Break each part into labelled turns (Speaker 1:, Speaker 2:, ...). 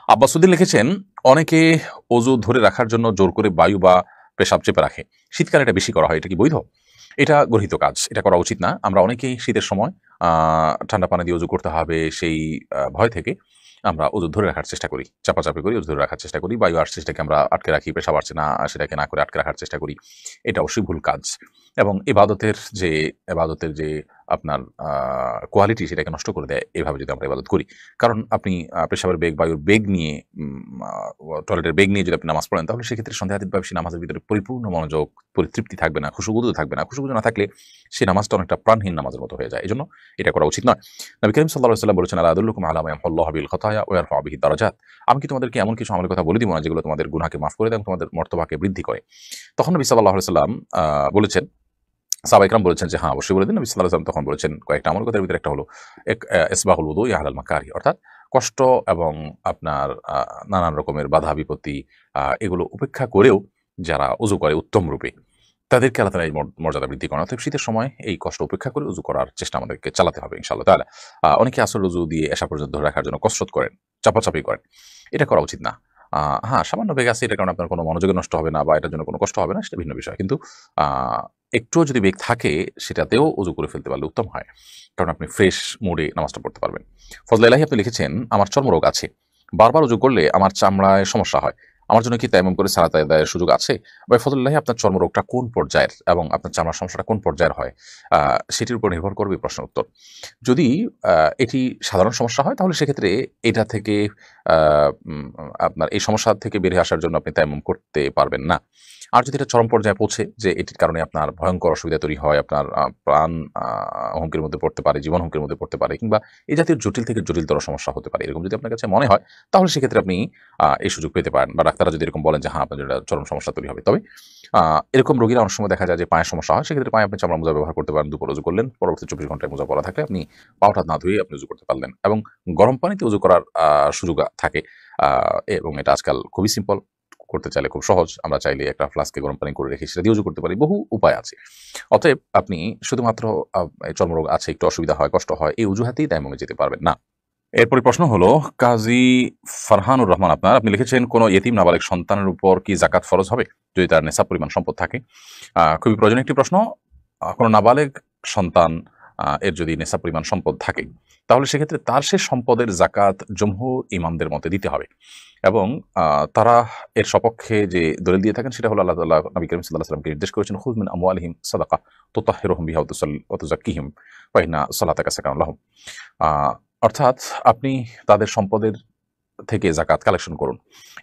Speaker 1: আব্বাসউদ্দিন লিখেছেন, অনেকে অজু ধরে রাখার জন্য জোর করে বায়ু বা পেশাব চেপে রাখে। শীতকালে এটা বেশি করা হয়। এটা কি বৈধ? এটা গর্হিত কাজ। এটা করা উচিত না। আমরা অনেকেই শীতের সময় আ ঠান্ডা পানি দিয়ে অজু করতে হবে সেই ভয় থেকে আমরা অজু ধরে রাখার চেষ্টা করি। চাপাচাপি করি, অজু ধরে রাখার চেষ্টা করি। বায়ু আসছে সেটাকে আমরা আটকে রাখি, পেশাব আসছে না সেটাকে না করে আটকে রাখার চেষ্টা করি। এটা অবশ্যই ভুল কাজ। এবং এবাদতের যে আপনার কোয়ালিটি সেটাকে নষ্ট করে দেয় এভাবে যদি আমরা ইবাদত করি। কারণ আপনি পেশাবের বেগ, বায়ুর বেগ নিয়ে টয়লেটের বেগ নিয়ে যদি আপনি নামাজ পড়েন তাহলে সেক্ষেত্রে সন্দেহাতীতভাবে সেই নামাজের ভিতরে পরিপূর্ণ মনোযোগ, পরিতৃপ্তি থাকবে না, খুশুখুদু থাকবে না। খুশুখুদু না থাকলে সেই নামাজটা অনেকটা প্রাণহীন নামাজের মতো হয়ে যায়। এজন্য এটা করা উচিত নয়। নবী করিম সাল্লাল্লাহু আলাইহি ওয়াসাল্লাম বলেছেন, আলা আদুল্লুকুম আলা মা ইয়ামহুল্লাহু বিল খাতায়া ওয়া ইয়ারফা'ু বিহি দারাজাত। আমি কি তোমাদেরকে এমন কিছু আমলের কথা বলে দিব না যেগুলো তোমাদের গুনাহকে মাফ করে দেয় এবং তোমাদের মর্তবাকে বৃদ্ধি করে? তখন নবী সাল্লাল্লাহু আলাইহি ওয়াসাল্লাম বলেছেন, সাহাবায়ে কেরাম বলেছেন যে, হ্যাঁ, অবশ্যই বলে দিন। নবী সাল্লাল্লাহু আলাইহি ওয়াসাল্লাম তখন বলেছেন কয়েকটা আমল, কথার ভিতরে একটা হলো ইসবাগুল উযু আলাল মাকারিহ, অর্থাৎ কষ্ট এবং আপনার নানান রকমের বাধা বিপত্তি এগুলো উপেক্ষা করেও যারা উযু করে উত্তম রূপে তাদেরকে আল্লাহ তাআলা এই মর্যাদা বৃদ্ধি করেন। অতএব শীতের সময় এই কষ্ট উপেক্ষা করে উযু করার চেষ্টা আমাদেরকে চালাতে হবে ইনশাআল্লাহ তাআলা। অনেকে আসর উযু দিয়ে এশা পর্যন্ত ধরে রাখার জন্য কসরত করেন, চাপাচাপি করেন। এটা করা উচিত না। হ্যাঁ, সামান্য বেগ আছে, এটার কারণে আপনার কোনো মনোযোগই নষ্ট হবে না বা এটার জন্য কোনো কষ্ট হবে না, সেটা ভিন্ন বিষয়। কিন্তু আ একটুও যদি বেগ থাকে সেটাতেও উযু করে ফেলতে পারলে উত্তম হয়। কারণ আপনি ফ্রেশ মুডে নামাজটা পড়তে পারবেন। ফজলে ইলাহি আপনি লিখেছেন, আমার চর্মরোগ আছে। বারবার উযু করলে আমার চামড়ায় সমস্যা হয়। আমার জন্য কি তায়াম্মুম করে সালাত আদায়ের সুযোগ আছে? ভাই ফজলুল্লাহি, আপনার চর্মরোগটা কোন পর্যায়ের এবং আপনার চামড়ার সমস্যাটা কোন পর্যায়ের হয়? আ সেটির উপর নির্ভর করবে প্রশ্নের উত্তর। যদি আ এটি সাধারণ সমস্যা হয় তাহলে সেক্ষেত্রে এটা থেকে আ উম আপনার এই সমস্যা থেকে বেরিয়ে আসার জন্য আপনি তায়াম্মুম করতে পারবেন না। আর যদি এটা চরম পর্যায়ে পৌঁছে যে এটির কারণে আপনার ভয়ঙ্কর অসুবিধা তৈরি হয়, আপনার প্রাণ আ হুমকির মধ্যে পড়তে পারে, জীবন হুমকির মধ্যে পড়তে পারে কিংবা এই জাতীয় জটিল থেকে জটিলতর সমস্যা হতে পারে। এরকম যদি আপনার কাছে মনে হয় তাহলে সেক্ষেত্রে আপনি এই সুযোগ পেতে পারেন বা ডাক্তাররা যদি এরকম বলেন যে হ্যাঁ, আপনার এটা চরম সমস্যা তৈরি হবে। তবে আ এরকম রোগীরা অনেক সময় দেখা যায় যে পায়ের সমস্যা হয়। সেক্ষেত্রে পায়ে আপনি চামড়ার মোজা ব্যবহার করতে পারেন। দুপুরে উযু করলেন, পরবর্তী ২৪ ঘন্টায় মোজা পরা থাকলে আপনি পাও-টা না ধুয়ে আপনি উযু করতে পারলেন। এবং গরম পানিতে উযু করার সুযোগ থাকে। আ এবং এটা আজকাল খুবই সিম্পল। করতে চাইলে খুব সহজ। আমরা চাইলে একটা ফ্লাস্কে গরম পানি করে রেখে সেটা দিয়ে উযু করতে পারি। বহু উপায় আছে। অতএব আপনি শুধুমাত্র চর্মরোগ আছে, একটু অসুবিধা হয়, কষ্ট হয়, এই অজুহাতেই তায়াম্মুমে যেতে পারবেন না। এরপরে প্রশ্ন হলো, কাজী ফারহানুর রহমান আপনি লিখেছেন, কোন ইয়েতিম নাবালেগ সন্তানের উপর কি যাকাত ফরজ হবে যদি তার নেশাব পরিমাণ সম্পদ থাকে? খুবই প্রয়োজনীয় একটি প্রশ্ন। কোন নাবালেগ সন্তান এর যদি নেশাব পরিমাণ সম্পদ থাকে তাহলে সেক্ষেত্রে তার সে সম্পদের যাকাত জমহুর ইমামদের মতে দিতে হবে। এবং তারা এর সপক্ষে যে দলিল দিয়ে থাকেন সেটা হলো আল্লাহ তাআলা নবী করিম সাল্লাল্লাহু আলাইহি ওয়াসাল্লামকে নির্দেশ করেছেন, খুয মিন আমওয়ালিহিম সাদাকাহ তুতাহহিরুহুম বিহা ওয়া তুযাক্কিহিম ওয়া ইন্না সালাতাকা সাকানুন লাহুম। আ অর্থাৎ আপনি তাদের সম্পদের থেকে যাকাত কালেকশন করুন।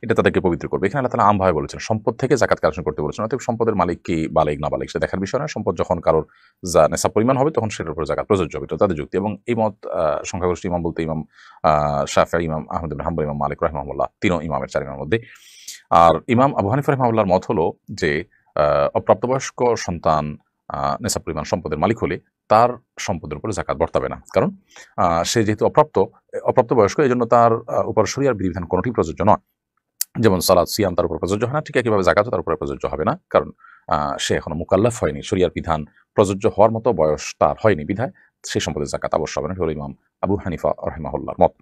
Speaker 1: এটা তাদেরকে পবিত্র করবে। এখানে আল্লাহ তাআলা আমভাবে বলেছেন, সম্পদ থেকে যাকাত কালেকশন করতে বলেছেন। অতএব সম্পদের মালিক কি বালেগ না বালেগ সেটা দেখার বিষয় না। সম্পদ যখন কারোর নেশাব পরিমাণ হবে তখন সেটার উপর যাকাত প্রযোজ্য হবে। এটা তাদের যুক্তি। এবং এই মত সংখ্যাগরিষ্ঠ ইমাম বলতে ইমাম শাফিঈ, ইমাম আহমদ ইবনে হাম্বল, ইমাম মালিক রাহিমাহুল্লাহ, ৩ ইমামের ৪ ইমামের মধ্যে। আর ইমাম আবু হানিফা রাহিমাহুল্লাহর মত হলো যে আ অপ্রাপ্তবয়স্ক সন্তান নেশাব পরিমাণ সম্পদের মালিক হলে তার সম্পদের উপরে যাকাত বর্তাবে না। কারণ সে যেহেতু অপ্রাপ্তবয়স্ক এজন্য তার উপর শরিয়ার বিধিবিধান কোনটি প্রযোজ্য নয়। যেমন সালাত, সিয়াম তার উপর প্রযোজ্য হয় না, ঠিক একইভাবে যাকাতও তার উপরে প্রযোজ্য হবে না। কারণ সে এখনো মুকাল্লাফ হয়নি। শরিয়ার বিধান প্রযোজ্য হওয়ার মতো বয়স তার হয়নি বিধায় সে সম্পদের যাকাত অবশ্য হবে না। এটা হলো ইমাম আবু হানিফা রাহিমাহুল্লাহর মত।